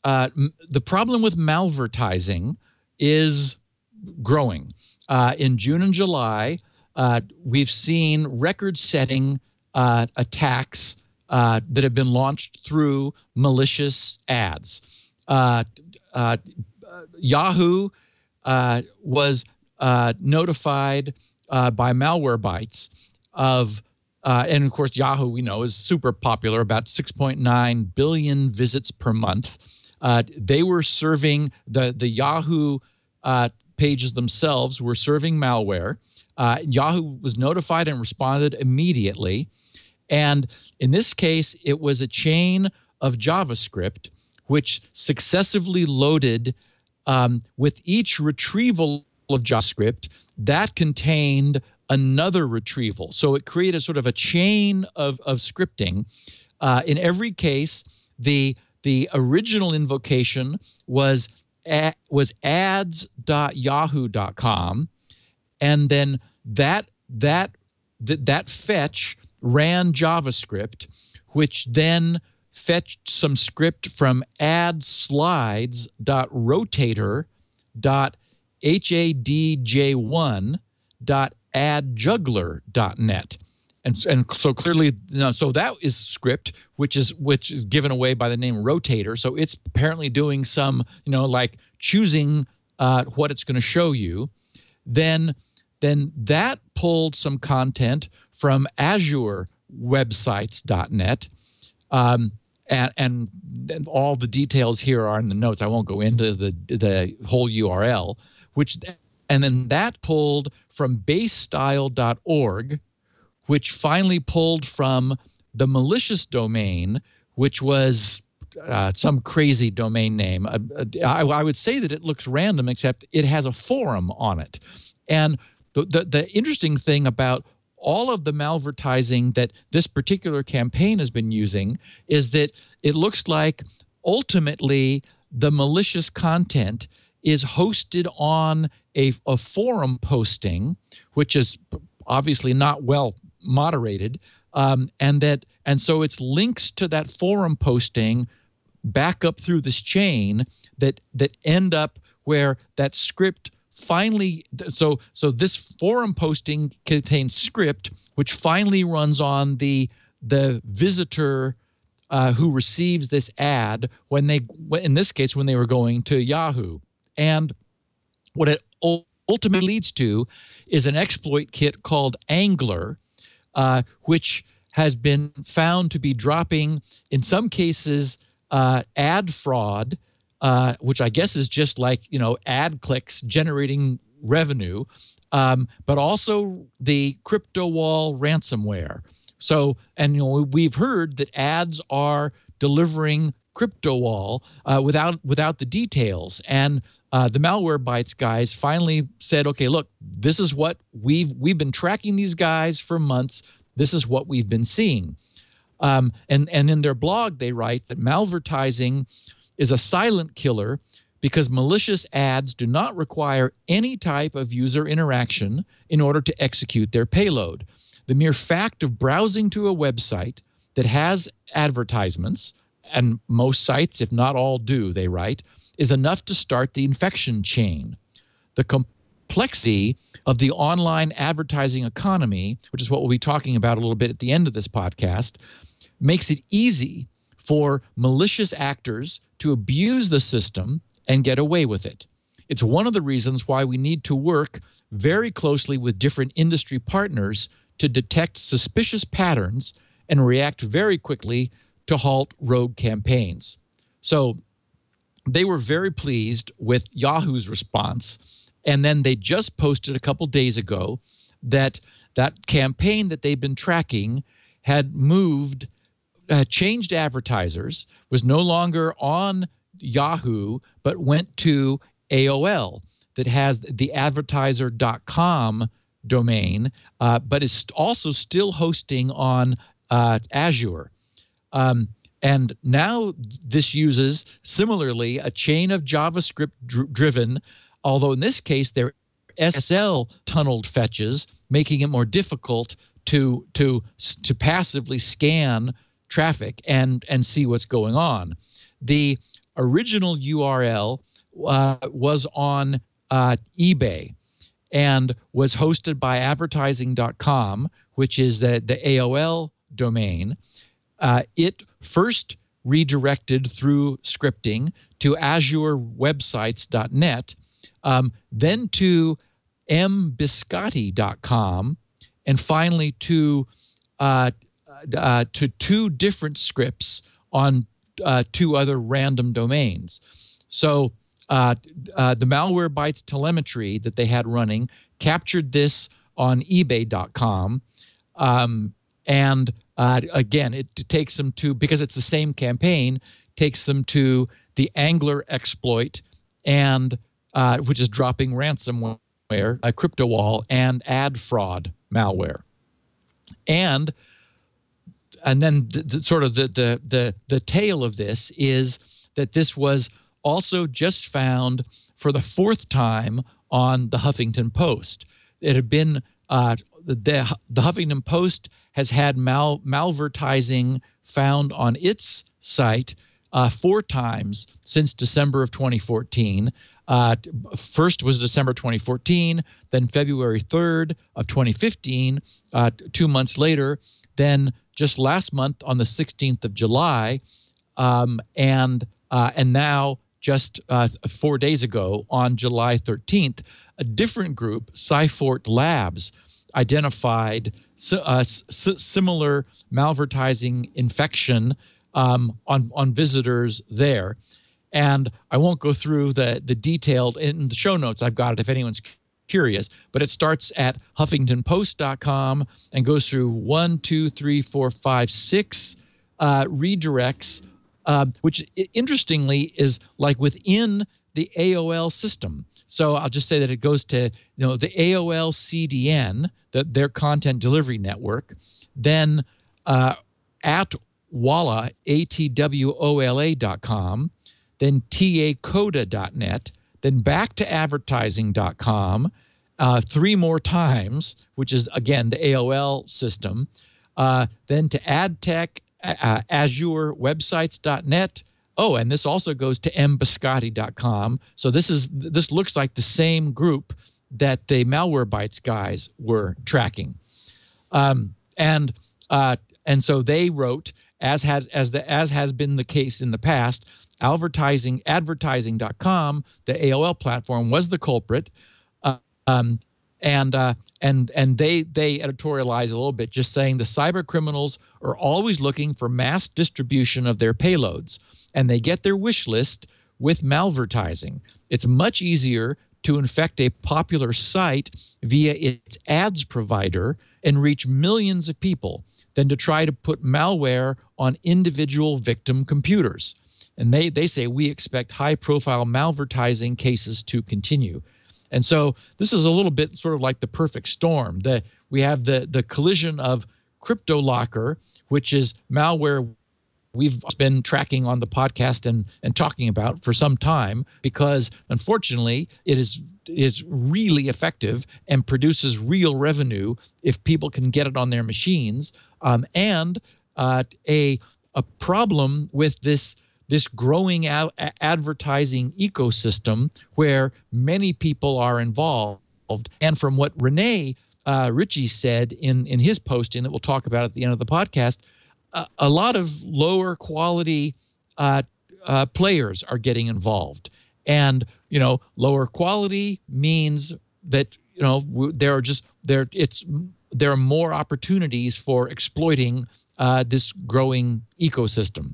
the problem with malvertising is growing. In June and July, we've seen record-setting attacks that have been launched through malicious ads. Yahoo was notified by Malwarebytes of, and of course Yahoo, we know, is super popular, about 6.9 billion visits per month. They were serving, the Yahoo pages themselves were serving malware. Yahoo was notified and responded immediately. And in this case, it was a chain of JavaScript which successively loaded with each retrieval of JavaScript that contained another retrieval. So it created sort of a chain of scripting. In every case, the original invocation was ads.yahoo.com, and then that fetch ran JavaScript, which then fetched some script from adslides.rotator.hadjuggler.net. And so clearly, so that is script which is given away by the name Rotator. So it's apparently doing some, like choosing what it's going to show you. Then that pulled some content from AzureWebsites.net, and all the details here are in the notes. I won't go into the whole URL. And then that pulled from basestyle.org, which finally pulled from the malicious domain, which was some crazy domain name. I would say that it looks random, except it has a forum on it. And the interesting thing about all of the malvertising that this particular campaign has been using is that it looks like ultimately the malicious content is hosted on a forum posting, which is obviously not well moderated, and so it's links to that forum posting back up through this chain that end up where that script finally, so this forum posting contains script which finally runs on the visitor who receives this ad in this case when they were going to Yahoo. And what it ultimately leads to is an exploit kit called Angler, which has been found to be dropping, in some cases, ad fraud, which I guess is just like, ad clicks generating revenue, but also the CryptoWall ransomware. So, and we've heard that ads are delivering CryptoWall without the details, and the Malwarebytes guys finally said, okay, look, this is what we've been tracking these guys for months. This is what we've been seeing. And in their blog, they write that malvertising is a silent killer because malicious ads do not require any type of user interaction in order to execute their payload. The mere fact of browsing to a website that has advertisements, and most sites, if not all do, they write, is enough to start the infection chain. The complexity of the online advertising economy, which is what we'll be talking about a little bit at the end of this podcast, makes it easy for malicious actors to abuse the system and get away with it. It's one of the reasons why we need to work very closely with different industry partners to detect suspicious patterns and react very quickly to halt rogue campaigns. So they were very pleased with Yahoo's response, and then they just posted a couple days ago that that campaign that they've been tracking had moved, changed advertisers, was no longer on Yahoo, but went to AOL that has the advertiser.com domain, but is also still hosting on Azure. And now this uses, similarly, a chain of JavaScript driven, although in this case they're SSL tunneled fetches, making it more difficult to passively scan traffic and see what's going on. The original URL was on eBay and was hosted by advertising.com, which is the AOL domain. It first redirected through scripting to azurewebsites.net, then to mbiscotti.com, and finally to two different scripts on two other random domains. So the Malwarebytes telemetry that they had running captured this on ebay.com. And again, it takes them to, because it's the same campaign, takes them to the Angler exploit, and which is dropping ransomware, a crypto wall, and ad fraud malware. And then the tail of this is that this was also just found for the fourth time on the Huffington Post. It had been the Huffington Post has had malvertising found on its site 4 times since December of 2014. First was December 2014, then February 3rd of 2015, 2 months later, then just last month on the 16th of July, and now just 4 days ago on July 13th, a different group, Cyfort Labs, identified similar malvertising infection on visitors there. And I won't go through the detailed, in the show notes I've got it if anyone's curious, but it starts at huffingtonpost.com and goes through 1, 2, 3, 4, 5, 6 redirects, which interestingly is like within the AOL system. So I'll just say that it goes to the AOL CDN, their content delivery network, then at Walla, ATWOLA.com, then tacoda.net, then back to advertising.com 3 more times, which is, again, the AOL system, then to AdTech, azurewebsites.net. Oh, and this also goes to mbiscotti.com. So this looks like the same group that the Malwarebytes guys were tracking. And so they wrote, as has been the case in the past, advertising.com, the AOL platform, was the culprit, and they editorialize a little bit, just saying the cyber criminals are always looking for mass distribution of their payloads, and they get their wish list with malvertising. It's much easier to infect a popular site via its ads provider and reach millions of people than to try to put malware on individual victim computers. And they say we expect high-profile malvertising cases to continue. And so this is a little bit sort of like the perfect storm. We have the collision of CryptoLocker, which is malware we've been tracking on the podcast and talking about for some time, because unfortunately it is really effective and produces real revenue if people can get it on their machines. And a problem with this growing advertising ecosystem where many people are involved. And from what Renee Ritchie said in his posting that we'll talk about at the end of the podcast, a lot of lower quality players are getting involved. And, lower quality means that, there are more opportunities for exploiting this growing ecosystem.